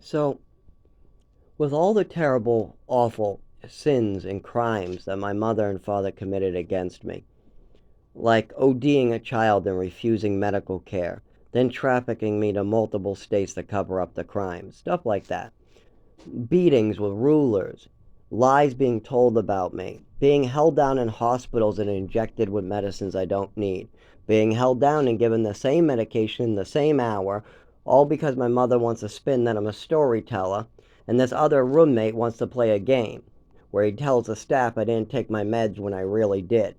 So, with all the terrible, awful sins and crimes that my mother and father committed against me, like ODing a child and refusing medical care, then trafficking me to multiple states to cover up the crimes, stuff like that, beatings with rulers, lies being told about me, being held down in hospitals and injected with medicines I don't need, being held down and given the same medication in the same hour, all because my mother wants to spin that I'm a storyteller, and this other roommate wants to play a game where he tells the staff I didn't take my meds when I really did.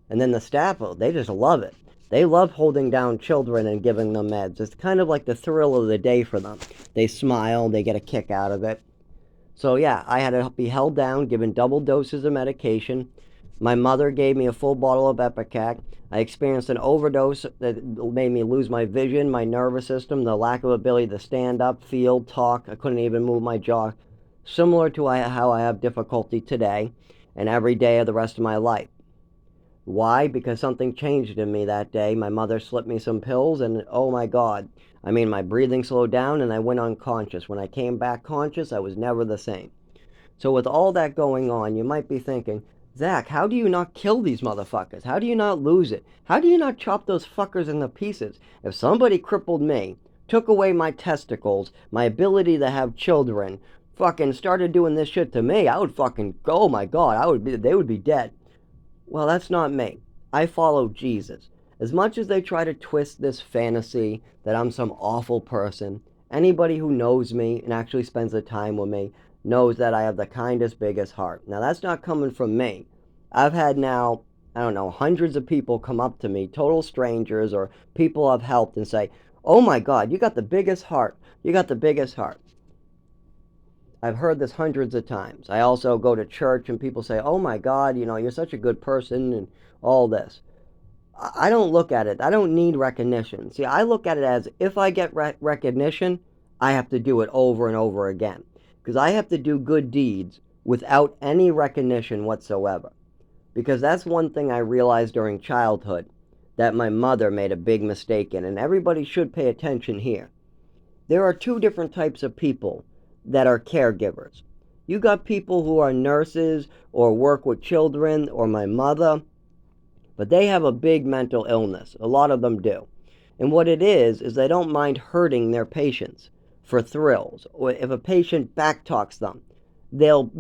And then the staff, they just love it. They love holding down children and giving them meds. It's kind of like the thrill of the day for them. They smile, they get a kick out of it. So yeah, I had to be held down, given double doses of medication. My mother gave me a full bottle of Epicac. I experienced an overdose that made me lose my vision, my nervous system, the lack of ability to stand up, feel, talk. I couldn't even move my jaw. Similar to how I have difficulty today and every day of the rest of my life. Why? Because something changed in me that day. My mother slipped me some pills, and oh my God. I mean, my breathing slowed down and I went unconscious. When I came back conscious, I was never the same. So, with all that going on, you might be thinking, Zach, how do you not kill these motherfuckers? How do you not lose it? How do you not chop those fuckers into pieces? If somebody crippled me, took away my testicles, my ability to have children, fucking started doing this shit to me, I would fucking, oh my God, they would be dead. Well, that's not me. I follow Jesus. As much as they try to twist this fantasy that I'm some awful person, anybody who knows me and actually spends the time with me knows that I have the kindest, biggest heart. Now, that's not coming from me. I've had now, I don't know, hundreds of people come up to me, total strangers or people I've helped, and say, "Oh my God, you got the biggest heart. You got the biggest heart." I've heard this hundreds of times. I also go to church and people say, "Oh my God, you're such a good person," and all this. I don't look at it. I don't need recognition. See, I look at it as if I get recognition, I have to do it over and over again. Because I have to do good deeds without any recognition whatsoever. Because that's one thing I realized during childhood that my mother made a big mistake in, and everybody should pay attention here. There are two different types of people that are caregivers. You got people who are nurses or work with children, or my mother, but they have a big mental illness. A lot of them do. And what it is they don't mind hurting their patients for thrills. Or if a patient backtalks them, they'll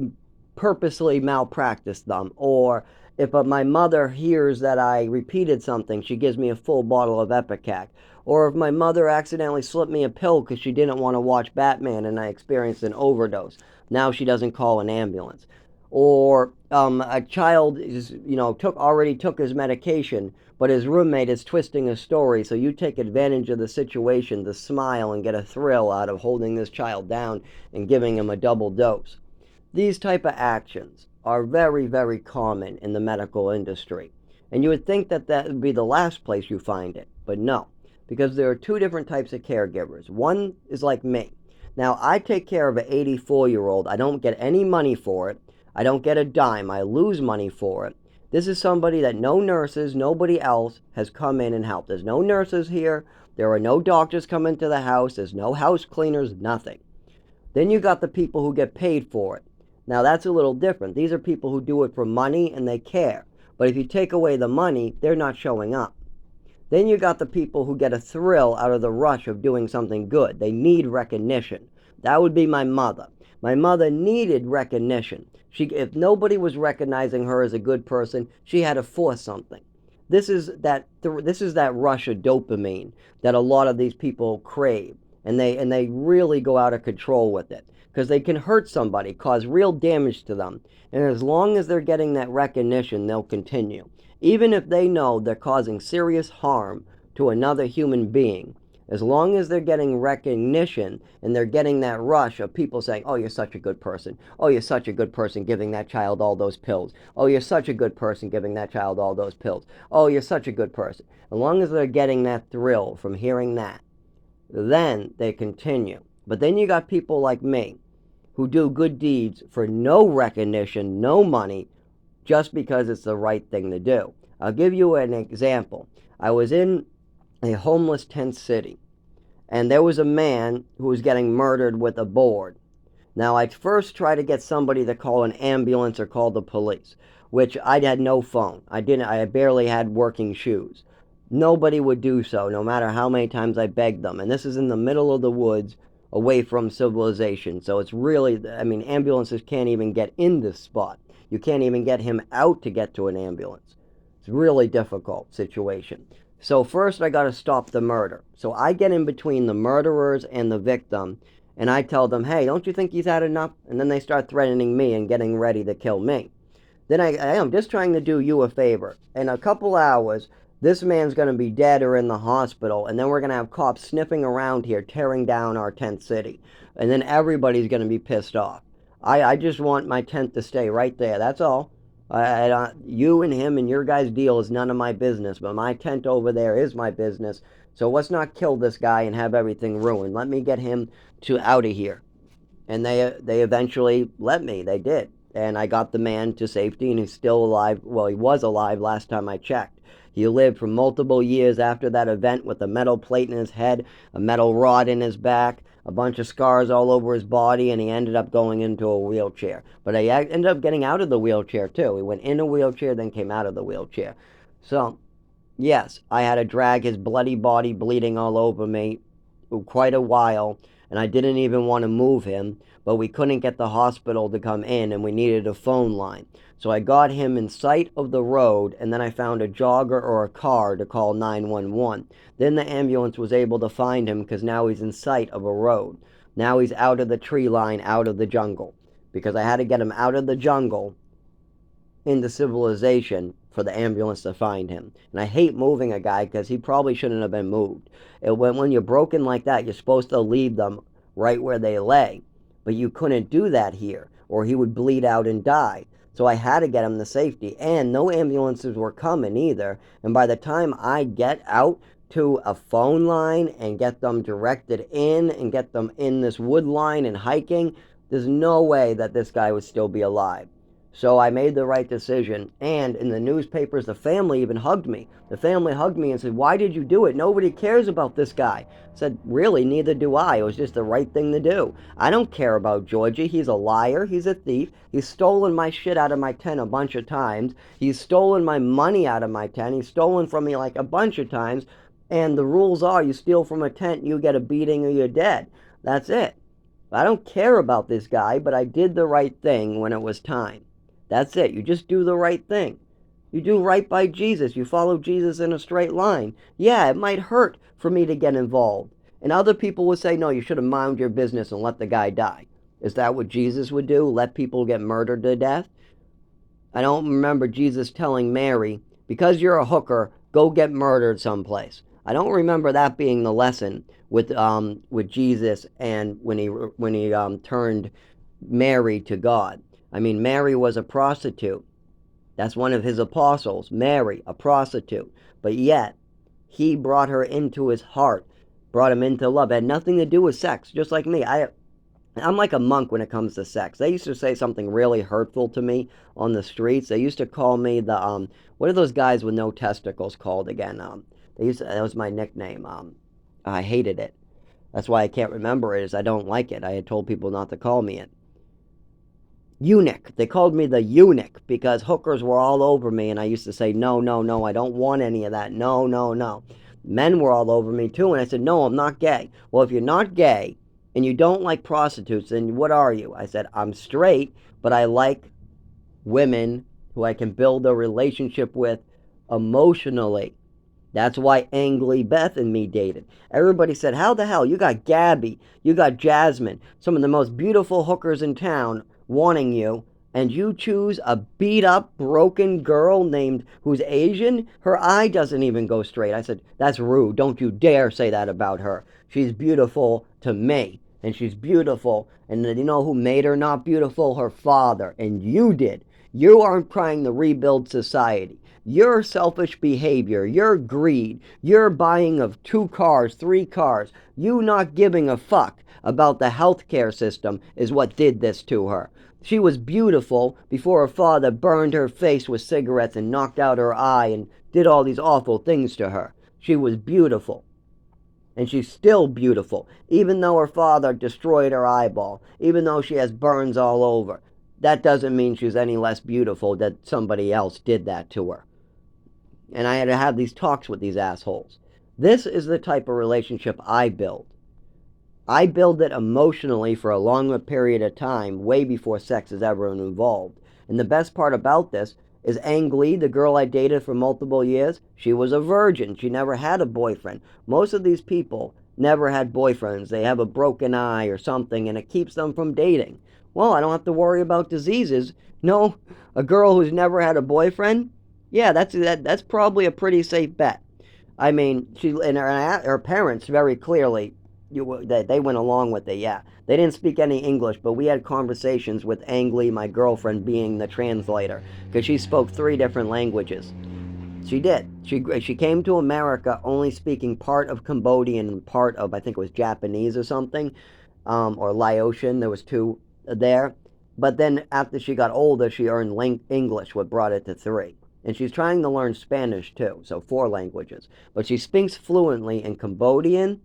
purposely malpractice them. Or if my mother hears that I repeated something, she gives me a full bottle of Epicac. Or if my mother accidentally slipped me a pill because she didn't want to watch Batman and I experienced an overdose, now she doesn't call an ambulance. Or a child is, already took his medication, but his roommate is twisting his story, so you take advantage of the situation to smile and get a thrill out of holding this child down and giving him a double dose. These type of actions are very, very common in the medical industry. And you would think that that would be the last place you find it, but no, because there are two different types of caregivers. One is like me. Now, I take care of an 84-year-old. I don't get any money for it. I don't get a dime. I lose money for it. This is somebody that no nurses, nobody else has come in and helped. There's no nurses here. There are no doctors coming to the house. There's no house cleaners, nothing. Then you got the people who get paid for it. Now that's a little different. These are people who do it for money and they care. But if you take away the money, they're not showing up. Then you got the people who get a thrill out of the rush of doing something good. They need recognition. That would be my mother. My mother needed recognition. If nobody was recognizing her as a good person, she had to force something. This is that rush of dopamine that a lot of these people crave, and they really go out of control with it because they can hurt somebody, cause real damage to them, and as long as they're getting that recognition, they'll continue, even if they know they're causing serious harm to another human being. As long as they're getting recognition and they're getting that rush of people saying, "Oh, you're such a good person. Oh, you're such a good person giving that child all those pills. Oh, you're such a good person giving that child all those pills. Oh, you're such a good person." As long as they're getting that thrill from hearing that, then they continue. But then you got people like me who do good deeds for no recognition, no money, just because it's the right thing to do. I'll give you an example. I was in a homeless tent city, and there was a man who was getting murdered with a board. Now, I first tried to get somebody to call an ambulance or call the police, which I had no phone. I barely had working shoes. Nobody would do so, no matter how many times I begged them. And this is in the middle of the woods, away from civilization. So it's really, I mean, ambulances can't even get in this spot. You can't even get him out to get to an ambulance. It's a really difficult situation. So first I got to stop the murder. So I get in between the murderers and the victim, and I tell them, hey, don't you think he's had enough? And then they start threatening me and getting ready to kill me. Then I am just trying to do you a favor. In a couple hours, this man's going to be dead or in the hospital, and then we're going to have cops sniffing around here, tearing down our tent city. And then everybody's going to be pissed off. I just want my tent to stay right there. That's all. You and him and your guys' deal is none of my business, but my tent over there is my business. So let's not kill this guy and have everything ruined. Let me get him out of here. And they eventually let me. They did. And I got the man to safety, and he's still alive. Well, he was alive last time I checked. He lived for multiple years after that event with a metal plate in his head, a metal rod in his back, a bunch of scars all over his body, and he ended up going into a wheelchair. But he ended up getting out of the wheelchair, too. He went in a wheelchair, then came out of the wheelchair. So, yes, I had to drag his bloody body bleeding all over me for quite a while, and I didn't even want to move him, but we couldn't get the hospital to come in, and we needed a phone line. So I got him in sight of the road, and then I found a jogger or a car to call 911. Then the ambulance was able to find him because now he's in sight of a road. Now he's out of the tree line, out of the jungle, because I had to get him out of the jungle into civilization for the ambulance to find him. And I hate moving a guy because he probably shouldn't have been moved. When you're broken like that, you're supposed to leave them right where they lay. But you couldn't do that here, or he would bleed out and die. So I had to get him to safety, and no ambulances were coming either. And by the time I get out to a phone line and get them directed in and get them in this wood line and hiking, there's no way that this guy would still be alive. So I made the right decision, and in the newspapers, the family even hugged me. The family hugged me and said, why did you do it? Nobody cares about this guy. I said, really, neither do I. It was just the right thing to do. I don't care about Georgie. He's a liar. He's a thief. He's stolen my shit out of my tent a bunch of times. He's stolen my money out of my tent. He's stolen from me like a bunch of times. And the rules are, you steal from a tent, you get a beating or you're dead. That's it. I don't care about this guy, but I did the right thing when it was time. That's it. You just do the right thing. You do right by Jesus. You follow Jesus in a straight line. Yeah, it might hurt for me to get involved. And other people would say, no, you should have minded your business and let the guy die. Is that what Jesus would do? Let people get murdered to death? I don't remember Jesus telling Mary, because you're a hooker, go get murdered someplace. I don't remember that being the lesson with Jesus and when he turned Mary to God. I mean, Mary was a prostitute. That's one of his apostles. Mary, a prostitute. But yet, he brought her into his heart, brought him into love. It had nothing to do with sex, just like me. I'm like a monk when it comes to sex. They used to say something really hurtful to me on the streets. They used to call me the, what are those guys with no testicles called again? That was my nickname. I hated it. That's why I can't remember it, is I don't like it. I had told people not to call me it. Eunuch. They called me the eunuch because hookers were all over me, and I used to say, no, no, no, I don't want any of that. No, no, no. Men were all over me too, and I said, no, I'm not gay. Well, if you're not gay and you don't like prostitutes, then what are you? I said, I'm straight, but I like women who I can build a relationship with emotionally. That's why Angly Beth and me dated. Everybody said, how the hell? You got Gabby, you got Jasmine, some of the most beautiful hookers in town wanting you, and you choose a beat-up, broken girl who's Asian? Her eye doesn't even go straight. I said, that's rude. Don't you dare say that about her. She's beautiful to me, and she's beautiful. And you know who made her not beautiful? Her father, and you did. You aren't trying to rebuild society. Your selfish behavior, your greed, your buying of 2 cars, 3 cars, you not giving a fuck about the healthcare system is what did this to her. She was beautiful before her father burned her face with cigarettes and knocked out her eye and did all these awful things to her. She was beautiful. And she's still beautiful, even though her father destroyed her eyeball, even though she has burns all over. That doesn't mean she's any less beautiful that somebody else did that to her. And I had to have these talks with these assholes. This is the type of relationship I build. I build it emotionally for a longer period of time, way before sex is ever involved. And the best part about this is Ang Lee, the girl I dated for multiple years, she was a virgin. She never had a boyfriend. Most of these people never had boyfriends. They have a broken eye or something, and it keeps them from dating. Well, I don't have to worry about diseases. No, a girl who's never had a boyfriend, yeah, that's probably a pretty safe bet. I mean, she and her parents very clearly they went along with it. Yeah, they didn't speak any English, but we had conversations with Ang Lee, my girlfriend, being the translator, because she spoke 3 different languages. She did. She came to America only speaking part of Cambodian and part of, I think it was Japanese or something, or Laotian. There was 2 there. But then after she got older, she earned English, what brought it to 3. And she's trying to learn Spanish too, so 4 languages. But she speaks fluently in Cambodian,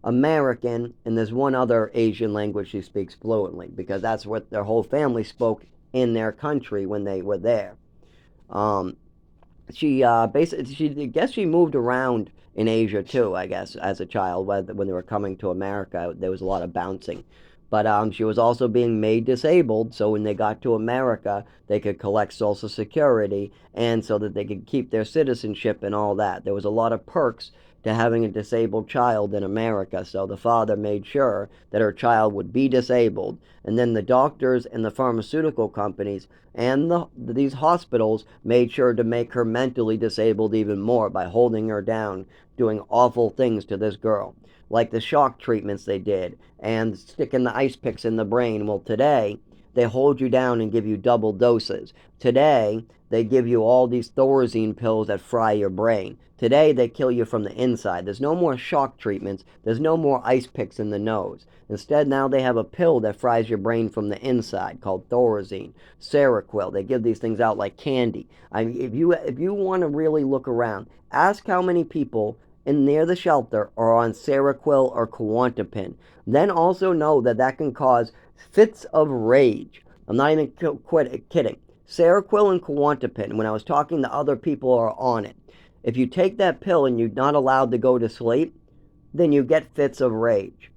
American, and there's one other Asian language she speaks fluently, because that's what their whole family spoke in their country when they were there. Um, she basically, I guess she moved around in Asia too, I guess, as a child. When they were coming to America, there was a lot of bouncing. But she was also being made disabled, so when they got to America, they could collect Social Security, and so that they could keep their citizenship and all that. There was a lot of perks to having a disabled child in America, so the father made sure that her child would be disabled, and then the doctors and the pharmaceutical companies and these hospitals made sure to make her mentally disabled even more by holding her down, doing awful things to this girl, like the shock treatments they did and sticking the ice picks in the brain. Well, today they hold you down and give you double doses. Today they give you all these Thorazine pills that fry your brain. Today they kill you from the inside. There's no more shock treatments. There's no more ice picks in the nose. Instead, now they have a pill that fries your brain from the inside called Thorazine, Seroquel. They give these things out like candy. I mean, if you want to really look around, ask how many people in near the shelter are on Seroquel or Klonopin. Then also know that that can cause fits of rage. I'm not even kidding. Seroquel and Klonopin, when I was talking to other people who are on it, if you take that pill and you're not allowed to go to sleep, then you get fits of rage.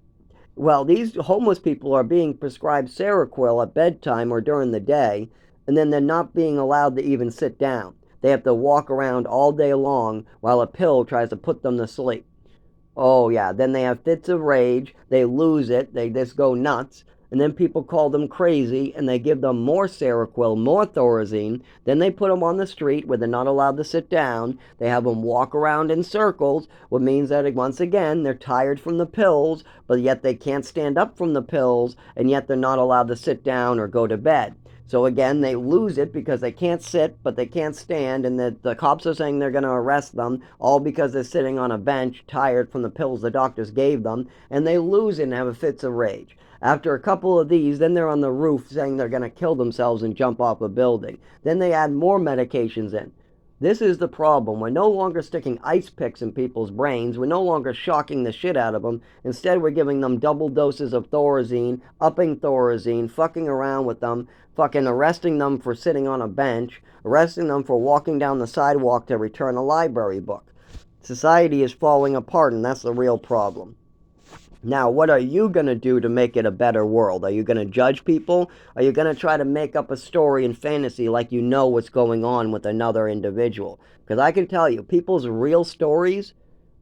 Well, these homeless people are being prescribed Seroquel at bedtime or during the day, and then they're not being allowed to even sit down. They have to walk around all day long while a pill tries to put them to sleep. Oh, yeah, then they have fits of rage, they lose it, they just go nuts, and then people call them crazy, and they give them more Seroquel, more Thorazine. Then they put them on the street where they're not allowed to sit down. They have them walk around in circles, what means that, once again, they're tired from the pills, but yet they can't stand up from the pills, and yet they're not allowed to sit down or go to bed. So again, they lose it because they can't sit, but they can't stand, and the cops are saying they're going to arrest them, all because they're sitting on a bench, tired from the pills the doctors gave them, and they lose it and have fits of rage. After a couple of these, then they're on the roof saying they're going to kill themselves and jump off a building. Then they add more medications in. This is the problem. We're no longer sticking ice picks in people's brains. We're no longer shocking the shit out of them. Instead, we're giving them double doses of Thorazine, upping Thorazine, fucking around with them, fucking arresting them for sitting on a bench, arresting them for walking down the sidewalk to return a library book. Society is falling apart, and that's the real problem. Now, what are you going to do to make it a better world? Are you going to judge people? Are you going to try to make up a story and fantasy like you know what's going on with another individual? Because I can tell you, people's real stories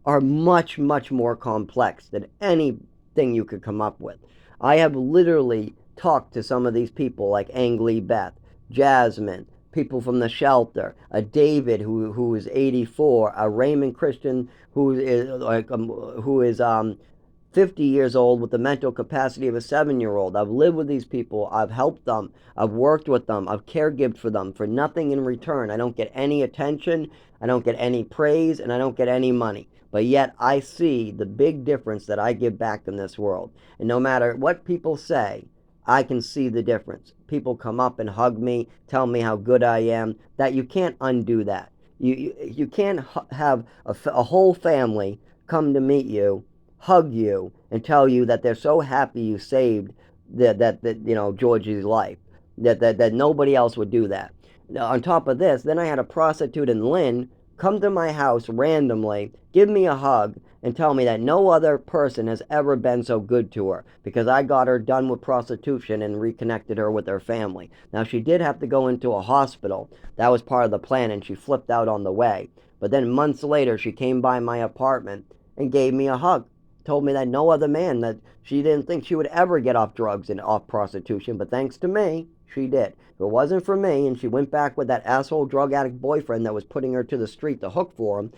are much, much more complex than anything you could come up with. I have literally talked to some of these people like Ang Lee Beth, Jasmine, people from the shelter, a David who is 84, a Raymond Christian who is 50 years old with the mental capacity of a 7-year-old. I've lived with these people. I've helped them. I've worked with them. I've caregived for them for nothing in return. I don't get any attention. I don't get any praise, and I don't get any money. But yet I see the big difference that I give back in this world. And no matter what people say, I can see the difference. People come up and hug me, tell me how good I am. That you can't undo that. You can't have a whole family come to meet you hug you and tell you that they're so happy you saved Georgie's life. That nobody else would do that. Now, on top of this, then I had a prostitute in Lynn come to my house randomly, give me a hug, and tell me that no other person has ever been so good to her because I got her done with prostitution and reconnected her with her family. Now, she did have to go into a hospital. That was part of the plan, and she flipped out on the way. But then months later, she came by my apartment and gave me a hug. Told me that no other man, that she didn't think she would ever get off drugs and off prostitution, but thanks to me, she did. If it wasn't for me, and she went back with that asshole drug addict boyfriend that was putting her to the street to hook for him,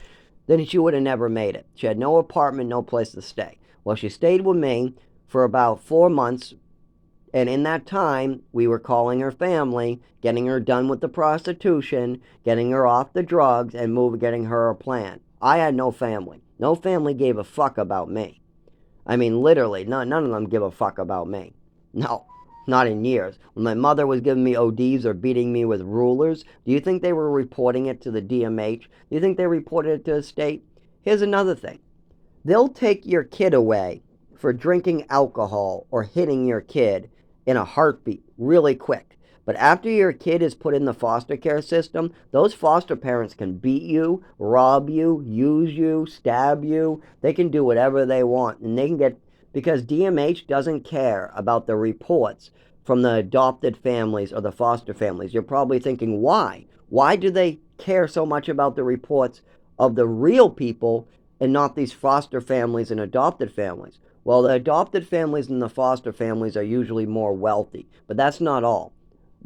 then she would have never made it. She had no apartment, no place to stay. Well, she stayed with me for about 4 months, and in that time, we were calling her family, getting her done with the prostitution, getting her off the drugs, and getting her a plan. I had no family. No family gave a fuck about me. I mean, literally, none of them give a fuck about me. No, not in years. When my mother was giving me ODs or beating me with rulers, do you think they were reporting it to the DMH? Do you think they reported it to the state? Here's another thing. They'll take your kid away for drinking alcohol or hitting your kid in a heartbeat, really quick. But after your kid is put in the foster care system, those foster parents can beat you, rob you, use you, stab you. They can do whatever they want. And they can get, because DMH doesn't care about the reports from the adopted families or the foster families. You're probably thinking, why? Why do they care so much about the reports of the real people and not these foster families and adopted families? Well, the adopted families and the foster families are usually more wealthy, but that's not all.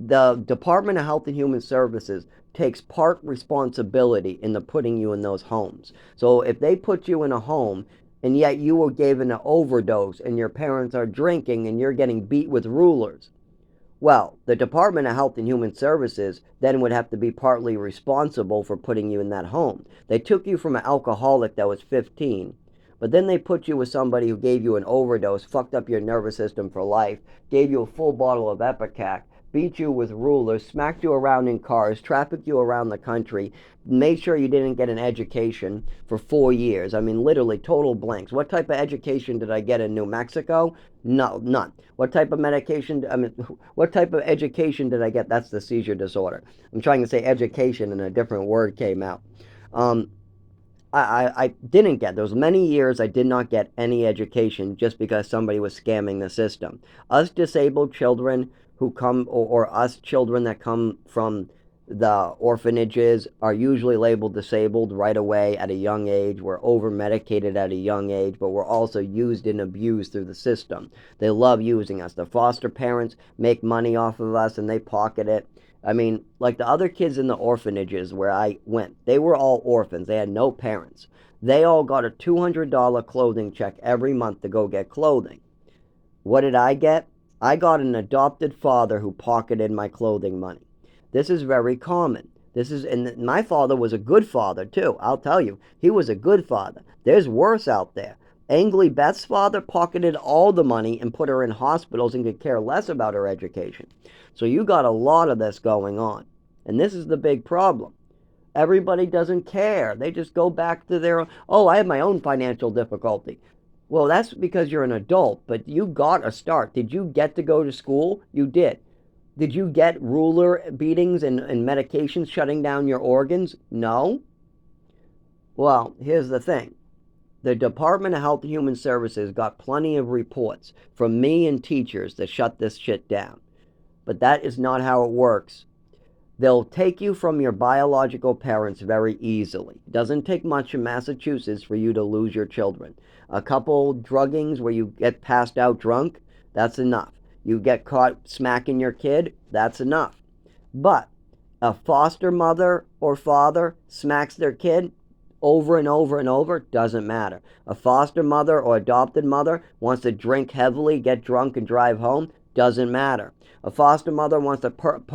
The Department of Health and Human Services takes part responsibility in the putting you in those homes. So if they put you in a home and yet you were given an overdose and your parents are drinking and you're getting beat with rulers, well, the Department of Health and Human Services then would have to be partly responsible for putting you in that home. They took you from an alcoholic that was 15, but then they put you with somebody who gave you an overdose, fucked up your nervous system for life, gave you a full bottle of Epicac, beat you with rulers, smacked you around in cars, trafficked you around the country, made sure you didn't get an education for 4 years. I mean, literally total blanks. What type of education did I get in New Mexico? No, none. What type of what type of education did I get? That's the seizure disorder. I'm trying to say education and a different word came out. I didn't get, there was many years I did not get any education just because somebody was scamming the system. Us disabled children who come, or us children that come from the orphanages are usually labeled disabled right away at a young age. We're over medicated at a young age, but we're also used and abused through the system. They love using us. The foster parents make money off of us and they pocket it. I mean, like the other kids in the orphanages where I went, they were all orphans. They had no parents. They all got a $200 clothing check every month to go get clothing. What did I get? I got an adopted father who pocketed my clothing money. This is very common. And my father was a good father too. I'll tell you, he was a good father. There's worse out there. Angly Beth's father pocketed all the money and put her in hospitals and could care less about her education. So you got a lot of this going on. And this is the big problem. Everybody doesn't care. They just go back to their, oh, I have my own financial difficulty. Well, that's because you're an adult, but you got a start. Did you get to go to school? You did. Did you get ruler beatings and medications shutting down your organs? No. Well, here's the thing. The Department of Health and Human Services got plenty of reports from me and teachers to shut this shit down. But that is not how it works. They'll take you from your biological parents very easily. It doesn't take much in Massachusetts for you to lose your children. A couple druggings where you get passed out drunk, that's enough. You get caught smacking your kid, that's enough. But a foster mother or father smacks their kid over and over and over, doesn't matter. A foster mother or adopted mother wants to drink heavily, get drunk, and drive home, doesn't matter. A foster mother wants to pop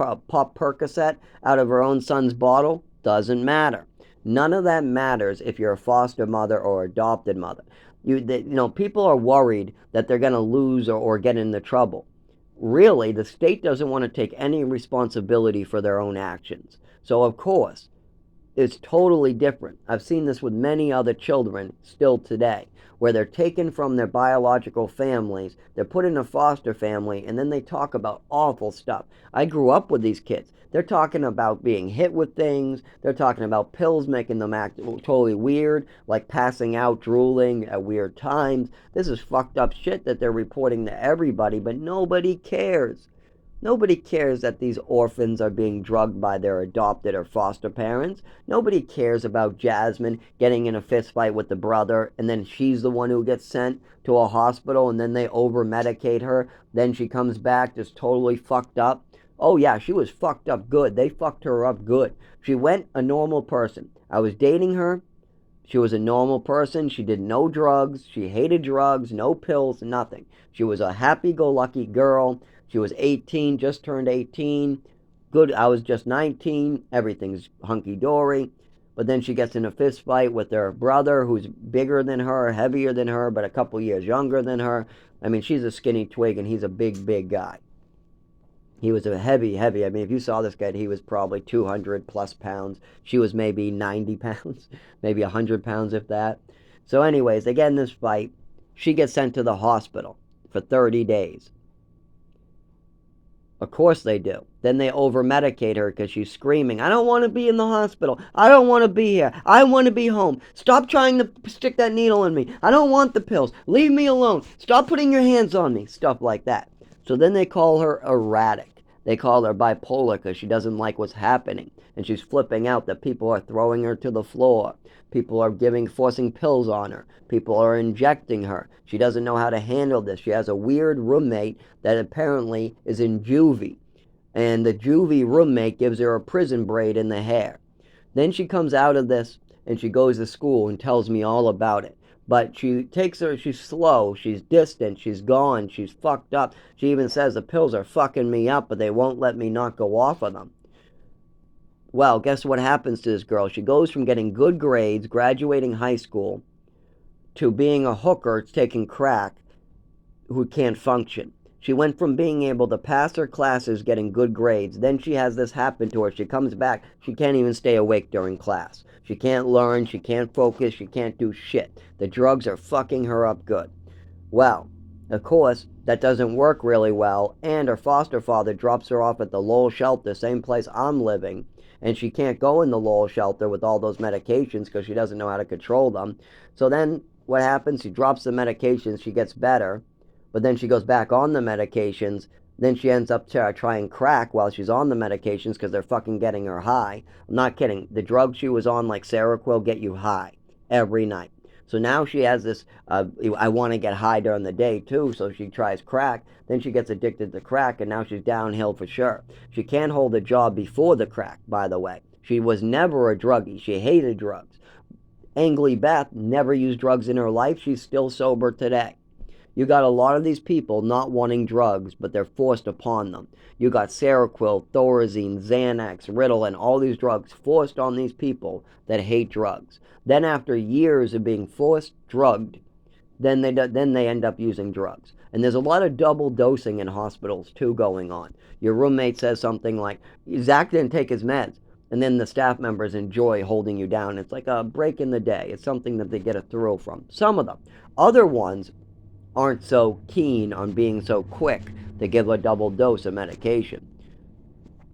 Percocet out of her own son's bottle, doesn't matter. None of that matters if you're a foster mother or adopted mother. People are worried that they're going to lose or get into trouble. Really, the state doesn't want to take any responsibility for their own actions. So, of course, is totally different. I've seen this with many other children still today, where they're taken from their biological families, they're put in a foster family, and then they talk about awful stuff. I grew up with these kids. They're talking about being hit with things. They're talking about pills making them act totally weird, like passing out, drooling at weird times. This is fucked up shit that they're reporting to everybody, but nobody cares. Nobody cares that these orphans are being drugged by their adopted or foster parents. Nobody cares about Jasmine getting in a fist fight with the brother, and then she's the one who gets sent to a hospital, and then they over-medicate her. Then she comes back just totally fucked up. Oh yeah, she was fucked up good. They fucked her up good. She went a normal person. I was dating her. She was a normal person. She did no drugs. She hated drugs, no pills, nothing. She was a happy-go-lucky girl. She was 18, just turned 18. Good, I was just 19. Everything's hunky-dory. But then she gets in a fist fight with her brother, who's bigger than her, heavier than her, but a couple years younger than her. I mean, she's a skinny twig, and he's a big, big guy. He was a heavy. I mean, if you saw this guy, he was probably 200 plus pounds. She was maybe 90 pounds, maybe 100 pounds, if that. So anyways, they get in this fight. She gets sent to the hospital for 30 days. Of course they do. Then they over-medicate her because she's screaming, I don't want to be in the hospital. I don't want to be here. I want to be home. Stop trying to stick that needle in me. I don't want the pills. Leave me alone. Stop putting your hands on me. Stuff like that. So then they call her erratic. They call her bipolar because she doesn't like what's happening. And she's flipping out that people are throwing her to the floor. People are forcing pills on her. People are injecting her. She doesn't know how to handle this. She has a weird roommate that apparently is in juvie. And the juvie roommate gives her a prison braid in the hair. Then she comes out of this and she goes to school and tells me all about it. But she's slow, she's distant, she's gone, she's fucked up. She even says the pills are fucking me up, but they won't let me not go off of them. Well, guess what happens to this girl? She goes from getting good grades, graduating high school, to being a hooker, taking crack, who can't function. She went from being able to pass her classes, getting good grades. Then she has this happen to her. She comes back. She can't even stay awake during class. She can't learn. She can't focus. She can't do shit. The drugs are fucking her up good. Well, of course, that doesn't work really well. And her foster father drops her off at the Lowell shelter, same place I'm living. And she can't go in the Lowell shelter with all those medications because she doesn't know how to control them. So then what happens? She drops the medications. She gets better. But then she goes back on the medications. Then she ends up trying crack while she's on the medications because they're fucking getting her high. I'm not kidding. The drugs she was on, like Seroquel, get you high every night. So now she has this, I want to get high during the day too, so she tries crack. Then she gets addicted to crack, and now she's downhill for sure. She can't hold a job before the crack, by the way. She was never a druggie. She hated drugs. Angly Beth never used drugs in her life. She's still sober today. You got a lot of these people not wanting drugs, but they're forced upon them. You got Seroquel, Thorazine, Xanax, Ritalin, all these drugs forced on these people that hate drugs. Then after years of being forced drugged, then they end up using drugs. And there's a lot of double dosing in hospitals too going on. Your roommate says something like, Zach didn't take his meds. And then the staff members enjoy holding you down. It's like a break in the day. It's something that they get a thrill from. Some of them. Other ones aren't so keen on being so quick to give a double dose of medication.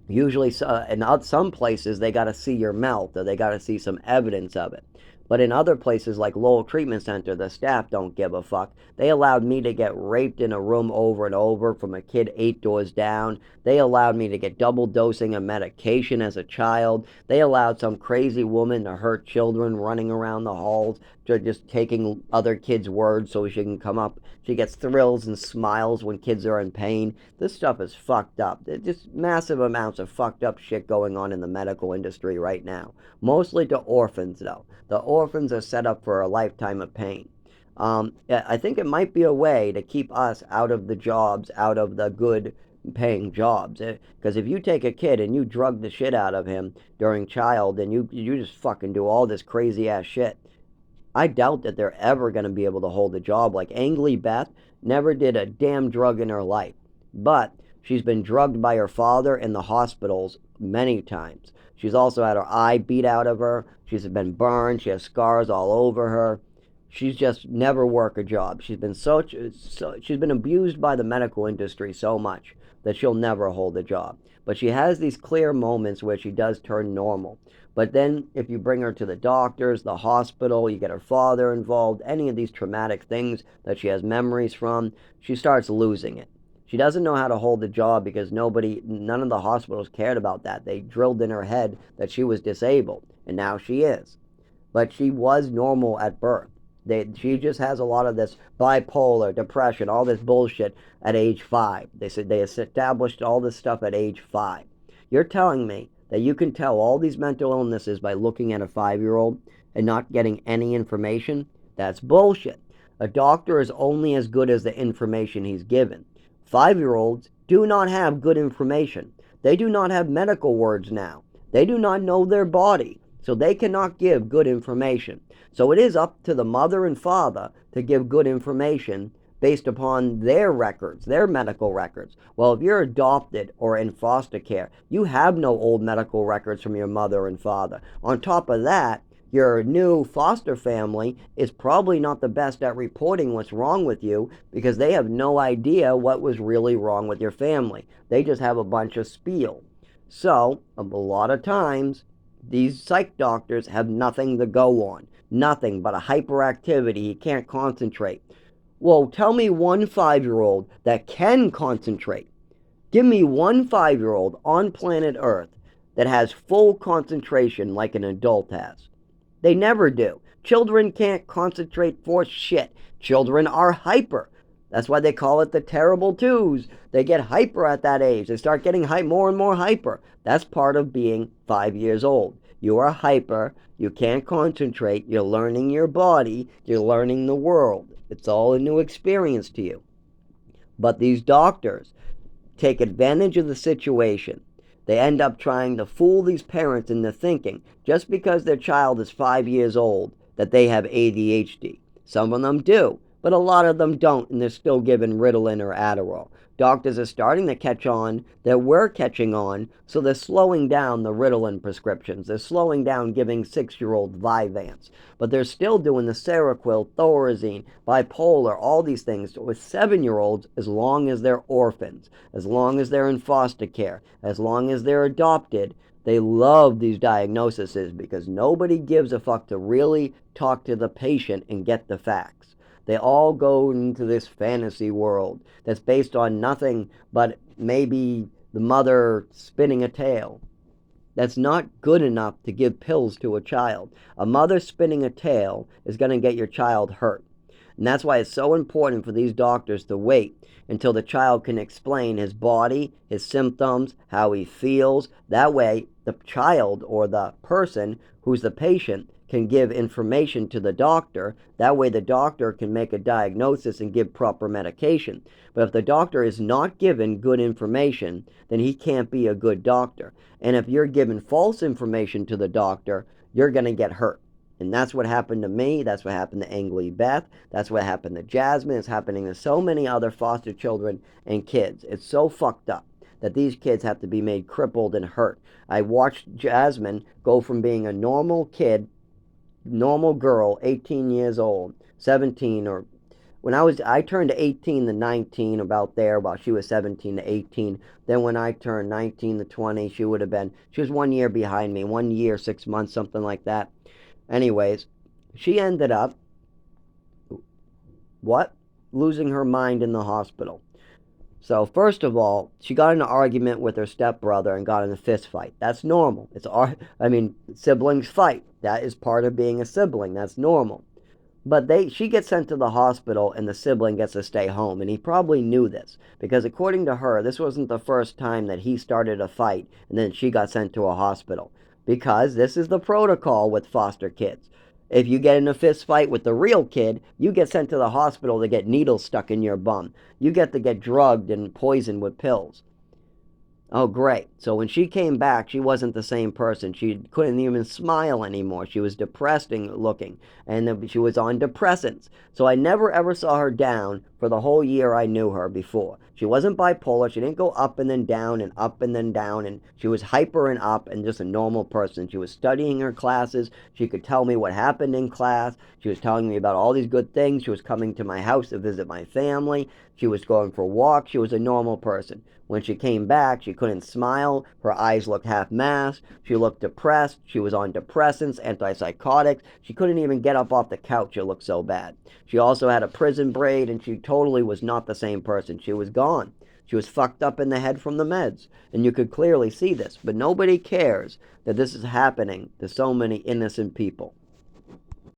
Usually, in some places, they got to see your mouth, or they got to see some evidence of it. But in other places like Lowell Treatment Center, the staff don't give a fuck. They allowed me to get raped in a room over and over from a kid 8 doors down. They allowed me to get double dosing of medication as a child. They allowed some crazy woman to hurt children running around the halls, just taking other kids' words so she can come up. She gets thrills and smiles when kids are in pain. This stuff is fucked up. There's just massive amounts of fucked up shit going on in the medical industry right now. Mostly to orphans, though. The orphans are set up for a lifetime of pain. I think it might be a way to keep us out of the jobs, out of the good paying jobs. Because if you take a kid and you drug the shit out of him during child and you just fucking do all this crazy ass shit, I doubt that they're ever going to be able to hold a job. Like Angly Beth never did a damn drug in her life. But She's been drugged by her father in the hospitals many times. She's also had her eye beat out of her. She's been burned. She has scars all over her. She's just never worked a job. She's been abused by the medical industry so much that she'll never hold a job. But she has these clear moments where she does turn normal. But then if you bring her to the doctors, the hospital, you get her father involved, any of these traumatic things that she has memories from, she starts losing it. She doesn't know how to hold a job because none of the hospitals cared about that. They drilled in her head that she was disabled, and now she is. But she was normal at birth. She just has a lot of this bipolar, depression, all this bullshit at age 5. They said they established all this stuff at age 5. You're telling me that you can tell all these mental illnesses by looking at a 5-year-old and not getting any information? That's bullshit. A doctor is only as good as the information he's given. 5-year-olds do not have good information. They do not have medical words now. They do not know their body, so they cannot give good information. So it is up to the mother and father to give good information based upon their records, their medical records. Well, if you're adopted or in foster care, you have no old medical records from your mother and father. On top of that, your new foster family is probably not the best at reporting what's wrong with you because they have no idea what was really wrong with your family. They just have a bunch of spiel. So, a lot of times, these psych doctors have nothing to go on. Nothing but a hyperactivity. He can't concentrate. Well, tell me one 5-year-old that can concentrate. Give me one 5-year-old on planet Earth that has full concentration like an adult has. They never do. Children can't concentrate for shit. Children are hyper. That's why they call it the terrible twos. They get hyper at that age. They start getting more and more hyper. That's part of being 5 years old. You are hyper. You can't concentrate. You're learning your body. You're learning the world. It's all a new experience to you. But these doctors take advantage of the situation. They end up trying to fool these parents into thinking, just because their child is 5 years old, that they have ADHD. Some of them do, but a lot of them don't, and they're still given Ritalin or Adderall. Doctors are starting to catch on that we're catching on, so they're slowing down the Ritalin prescriptions. They're slowing down giving 6-year-old Vyvanse. But they're still doing the Seroquel, Thorazine, bipolar, all these things with 7-year-olds as long as they're orphans, as long as they're in foster care, as long as they're adopted. They love these diagnoses because nobody gives a fuck to really talk to the patient and get the facts. They all go into this fantasy world that's based on nothing but maybe the mother spinning a tale. That's not good enough to give pills to a child. A mother spinning a tale is going to get your child hurt. And that's why it's so important for these doctors to wait until the child can explain his body, his symptoms, how he feels. That way, the child or the person who's the patient can give information to the doctor. That way the doctor can make a diagnosis and give proper medication. But if the doctor is not given good information, then he can't be a good doctor. And if you're giving false information to the doctor, you're going to get hurt. And that's what happened to me. That's what happened to Angly Beth. That's what happened to Jasmine. It's happening to so many other foster children and kids. It's so fucked up that these kids have to be made crippled and hurt. I watched Jasmine go from being a normal kid, normal girl, 18 years old, 17, or when I turned 18 to 19, about there, while she was 17 to 18. Then when I turned 19 to 20, she was 1 year behind me, 1 year, 6 months, something like that. Anyways, she ended up, losing her mind in the hospital. So first of all, she got in an argument with her stepbrother and got in a fist fight. That's normal. Siblings fight. That is part of being a sibling. That's normal. But she gets sent to the hospital and the sibling gets to stay home. And he probably knew this because according to her, this wasn't the first time that he started a fight and then she got sent to a hospital. Because this is the protocol with foster kids. If you get in a fist fight with the real kid, you get sent to the hospital to get needles stuck in your bum. You get to get drugged and poisoned with pills. Oh, great. So when she came back, she wasn't the same person. She couldn't even smile anymore. She was depressing looking, and she was on depressants. So I never ever saw her down for the whole year I knew her before. She wasn't bipolar. She didn't go up and then down and up and then down. And she was hyper and up and just a normal person. She was studying her classes. She could tell me what happened in class. She was telling me about all these good things. She was coming to my house to visit my family. She was going for walks. She was a normal person. When she came back, she couldn't smile. Her eyes looked half masked. She looked depressed. She was on depressants, antipsychotics. She couldn't even get up off the couch. It looked so bad. She also had a prison braid, and she totally was not the same person. She was gone. She was fucked up in the head from the meds. And you could clearly see this. But nobody cares that this is happening to so many innocent people.